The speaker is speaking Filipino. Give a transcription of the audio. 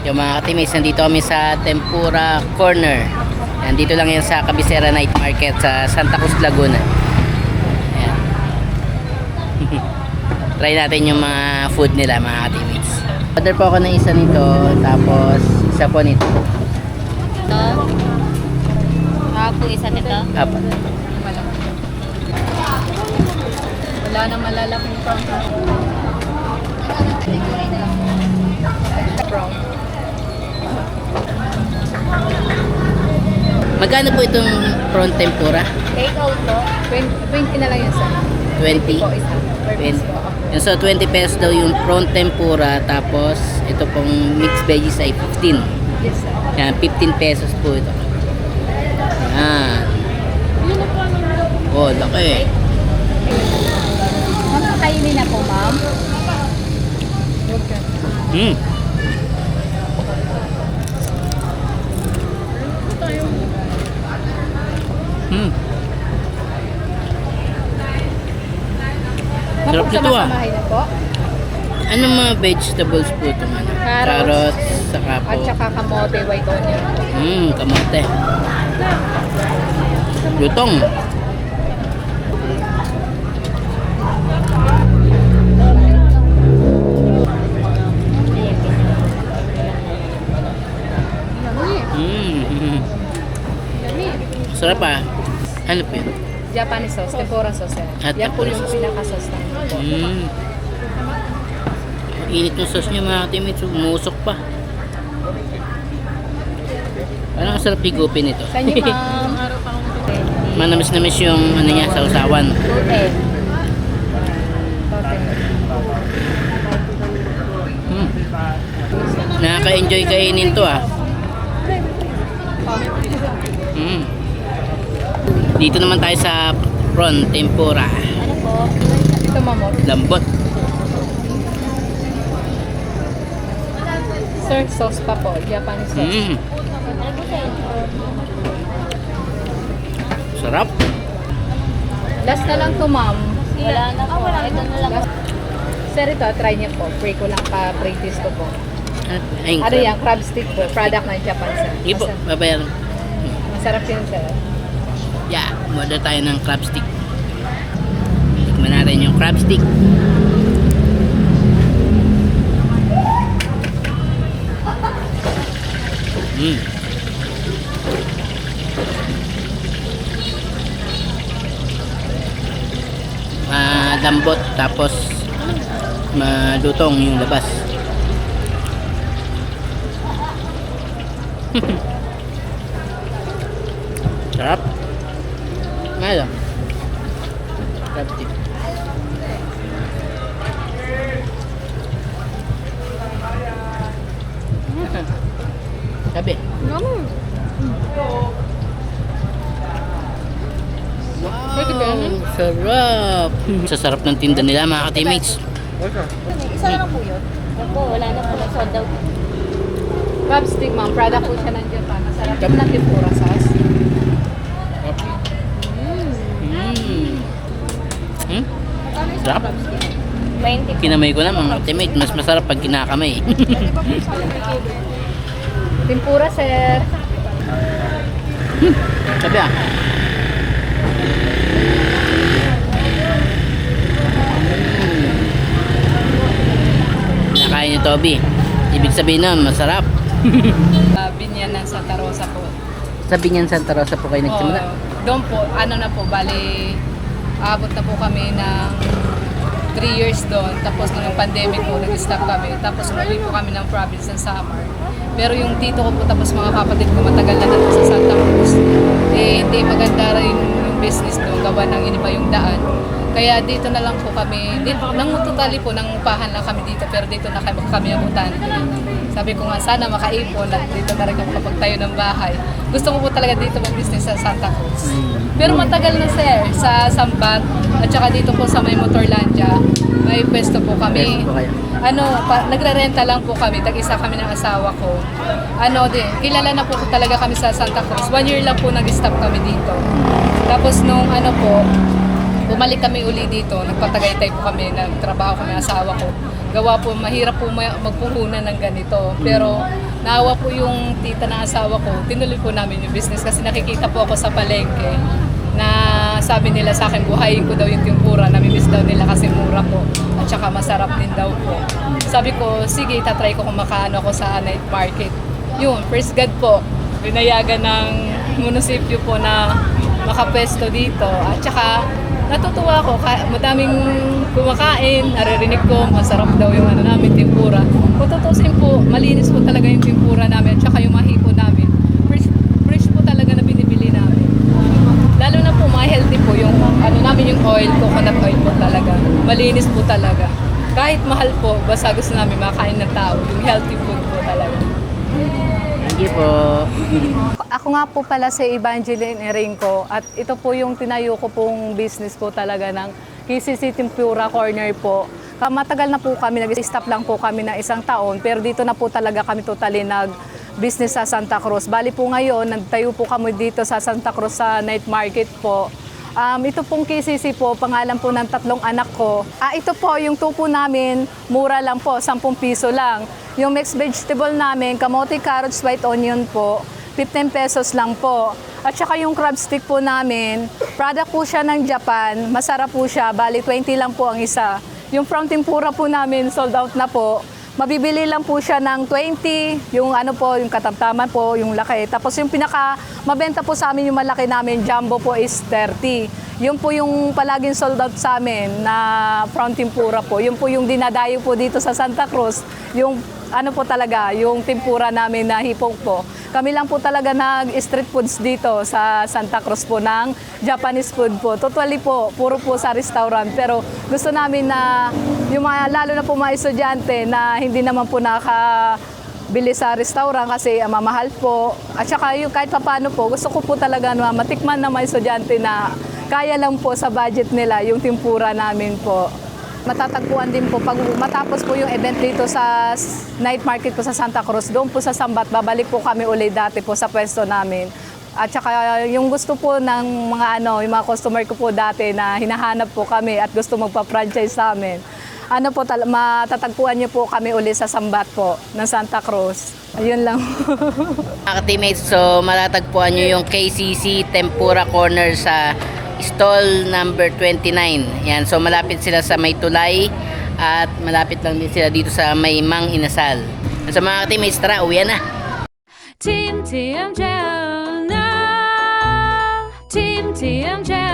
Yung mga katimates, nandito kami sa Tempura Corner. Nandito lang yan sa Cabecera Night Market sa Santa Cruz, Laguna. Ayan. Try natin yung mga food nila, mga katimates. Order po ako ng isa nito, tapos isa po nito. Ito. Ako isa nito. Apo. Wala na malalaking prawn. Magkano po itong prawn tempura? Take out po. 20 na lang yan sir. 20? Po, isa. Per 20. piece po. Yung so 20 pesos daw yung prawn tempura, tapos ito pong mixed veggies ay 15. Yes sir. Yan, 15 pesos po ito. Yan. Oh, laki. Magkakainin na po ma'am. Hmm. Hmm. Sarap nito ah. Mapagsamasamahin na po. Anong mga vegetables po ito? Ano? Carrots. Saka po. At saka kamote, white onion. Kamote. Lutong. Yummy. Yummy. Sarap ah. Ano po yun? Japanese sauce, tempura sauce yan. At Yan po tempura yung sauce. pinaka-sauce namin. Init ng sauce niya mga katimates. Umusok pa. Parang ang sarap higupin ito. Sa inyo ma'am. Manamis-namis yung ano niya, sausawan. Okay. Nakaka-enjoy kainin to ah. Dito naman tayo sa prawn tempura. Ano po? Ito ma'am. Lambot. Sir, sauce pa po. Japanese sauce. Ano po sa inyo? Sarap. Last na lang to ma'am. Wala na po. Ito na lang. Sir, ito, try niyo po. Pray ko lang pa-practice ko po. Ayun, Ano yan? Crab stick po. Product ng Japan, sir. Sige po, babayaran. Masarap yun, sir. Yeah, order tayo ng crab stick. Tikman natin yung crab stick. Lambot, tapos malutong yung labas. Sarap. Ngayon. Crab stick. Sabi. Wow, sarap. Sa sarap ng tinda nila mga katimates. Isa na lang po yun. Yan po, wala na po. Nag-sold out. Crab stick, ma'am. Product po siya ng Japan. Masarap yun ng tempura sauce. Sarap. 20. Kinamay ko na mga katimates. Mas masarap pag kinakamay. Tempura, sir. Sabi ah. Nakain ni Toby. Ibig sabihin nun, masarap. Binyan ng Santa Rosa po. Sabi niyan Santa Rosa po kayo nagsimula. Doon po, ano na po, bali, abot na po kami ng 3 years doon. Tapos nung pandemic po, nag-stop kami. Tapos umuwi po kami ng province ng Samar. Pero yung tito ko po, tapos mga kapatid ko matagal na dito sa Santa Cruz. Eh, hindi maganda rin yung business doon, gawa ng iniba yung daan. Kaya dito na lang po kami, nang totally po, nang upahan lang kami dito, pero dito na kami abutan. Sabi ko nga, sana makaipon at dito na rin kami kapagtayo ng bahay. Gusto ko po talaga dito mag-business sa Santa Cruz. Pero matagal na sir, sa Sambat, at saka dito po sa may Motorlandia, may pwesto po kami. Pwesto po kayo. Nagre-renta lang po kami, tag-isa kami ng asawa ko. Kilala na po talaga kami sa Santa Cruz. 1 year lang po nag-stop kami dito. Tapos nung bumalik kami uli dito, nagpatagaytay po kami, nagtrabaho kami asawa ko. Gawa po, mahirap po magpuhunan ng ganito. Pero naawa po yung tita ng asawa ko, tinuloy po namin yung business kasi nakikita po ako sa palengke na sabi nila sa akin, buhayin ko daw yung tempura, namimiss daw nila kasi mura po at saka masarap din daw po. Sabi ko, sige, tatry ko kung makaano ako sa night market. Yun, first God po, binayagan ng munisipyo po na makapwesto dito at saka natutuwa ako, madaming kumakain, naririnig ko, masarap daw yung ano namin, tempura. Kung tutusin po, malinis po talaga yung tempura namin at saka yung mahipo namin. Fresh po talaga na binibili namin. Lalo na po, mga healthy po yung ano namin, yung oil, coconut oil po talaga. Malinis po talaga. Kahit mahal po, basta gusto namin makain ng tao, yung healthy food po talaga. Thank you po. Ako nga po pala si Evangeline Erenco at ito po yung tinayo ko pong business po talaga ng KCC Tempura Corner po. Matagal na po kami, nag-stop lang po kami ng 1 taon pero dito na po talaga kami totally nag-business sa Santa Cruz. Bali po ngayon, nagtayo po kami dito sa Santa Cruz sa night market po. Ito pong KCC po, pangalan po ng 3 anak ko. Ito po, yung tupo namin, mura lang po, 10 piso lang. Yung mixed vegetable namin, kamote, carrots, white onion po, 15 pesos lang po. At saka yung crab stick po namin, product po siya ng Japan, masarap po siya, bali 20 lang po ang isa. Yung from tempura po namin, sold out na po. Mabibili lang po siya ng 20, yung ano po, yung katamtaman po, yung laki. Tapos yung pinaka mabenta po sa amin, yung malaki namin, jumbo po is 30. Yun po yung palaging sold out sa amin na from tempura po. Yun po yung dinadayo po dito sa Santa Cruz. Yung ano po talaga, yung tempura namin na hipong po. Kami lang po talaga nag-street foods dito sa Santa Cruz po ng Japanese food po. Totally po, puro po sa restaurant. Pero gusto namin na yung mga, lalo na po mga estudyante na hindi naman po nakabili sa restaurant kasi mamahal po. At saka yung kahit papano po, gusto ko po talaga na matikman ng mga estudyante na kaya lang po sa budget nila yung tempura namin po. Matatagpuan din po pag matapos po yung event dito sa night market po sa Santa Cruz, doon po sa Sambat, babalik po kami ulit dati po sa pwesto namin. At saka yung gusto po ng mga yung mga customer ko po dati na hinahanap po kami at gusto magpa-franchise sa amin. Matatagpuan niyo po kami ulit sa Sambat po ng Santa Cruz. Ayun lang. Mga teammates, so matatagpuan nyo yung KCC Tempura Corner sa stall number 29. Yan, so malapit sila sa May Tulay at malapit lang din sila dito sa May Mang Inasal. So mga teammates, tara, uwian na. Team TMJ now. Team TMJ